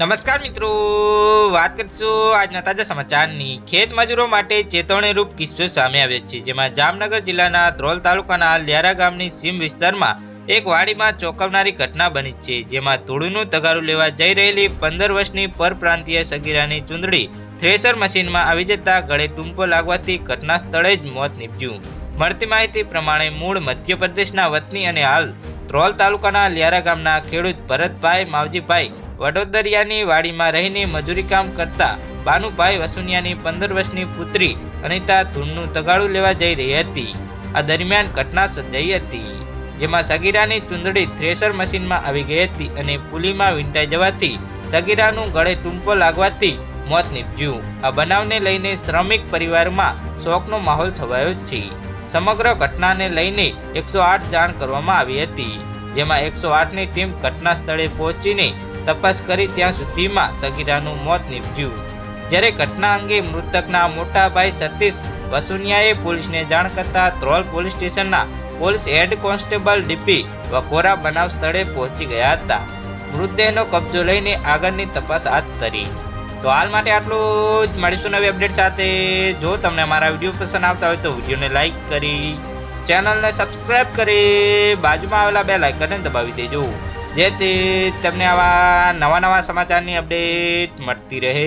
નમસ્કાર મિત્રો, વાત કરીશું આજના તાજા સમાચારની। ખેત મજૂરો માટે ચેતવણીરૂપ કિસ્સો સામે આવ્યો છે, જેમાં જામનગર જિલ્લાના ધ્રોલ તાલુકાના લ્યારા ગામની સીમ વિસ્તારમાં એક વાડીમાં ચોંકાવનારી ઘટના બની છે, જેમાં ધૂળનું તગારું લેવા જઈ રહેલી 15 વર્ષની પરપ્રાંતીય સગીરાની ચૂંદડી થ્રેશર મશીનમાં આવી જતા ગળે ટૂંપો લાગવાથી ઘટના સ્થળે જ મોત નીપજ્યું। મળતી માહિતી પ્રમાણે મૂળ મધ્યપ્રદેશના વતની અને હાલ ધ્રોલ તાલુકાના લ્યારા ગામના ખેડૂત ભરતભાઈ માવજીભાઈ વડોદરિયાની વાડીમાં રહીને મજૂરી કામ કરતા બાનુભાઈ વસુનિયાની 15 વર્ષની પુત્રી અનિતા ધૂળનું તગાડું લેવા જઈ રહી હતી। આ દરમિયાન ઘટના સર્જાઈ હતી, જેમાં સગીરાની ચૂંદડી થ્રેશર મશીનમાં આવી ગઈ હતી અને પુલીમાં વીંટાઈ જવાથી સગીરાનું ગળે ટૂંપો લાગવાથી મોત નીપજ્યું। આ બનાવને લઈને શ્રમિક પરિવારમાં શોકનો માહોલ છવાયો છે। સમગ્ર ઘટનાને લઈને 108 જાણ કરવામાં આવી હતી, જેમાં 108ની ટીમ ઘટના સ્થળે પહોંચીને તપાસ કરી ત્યાં સુધીમાં સગીરાનું મોત નીપજ્યું। જ્યારે ઘટના અંગે મૃતકના મોટા ભાઈ સતીશ વસુનિયાએ પોલીસને જાણ કરતા ધ્રોલ પોલીસ સ્ટેશનના પોલીસ હેડ કોન્સ્ટેબલ ડીપી વઘોરા બનાવ સ્થળે પહોંચી ગયા હતા। મૃતદેહનો કબજો લઈને આગળની તપાસ હાથ ધરી। તો હાલ માટે આટલું જ, મળીશું નવી અપડેટ સાથે। જો તમને અમારા વિડીયો પસંદ આવતા હોય તો વિડીયોને લાઈક કરી ચેનલને સબસ્ક્રાઈબ કરી બાજુમાં આવેલા બેલ આઇકનને દબાવી દેજો, જેથી તમને આવા નવા સમાચારની અપડેટ મળતી રહે।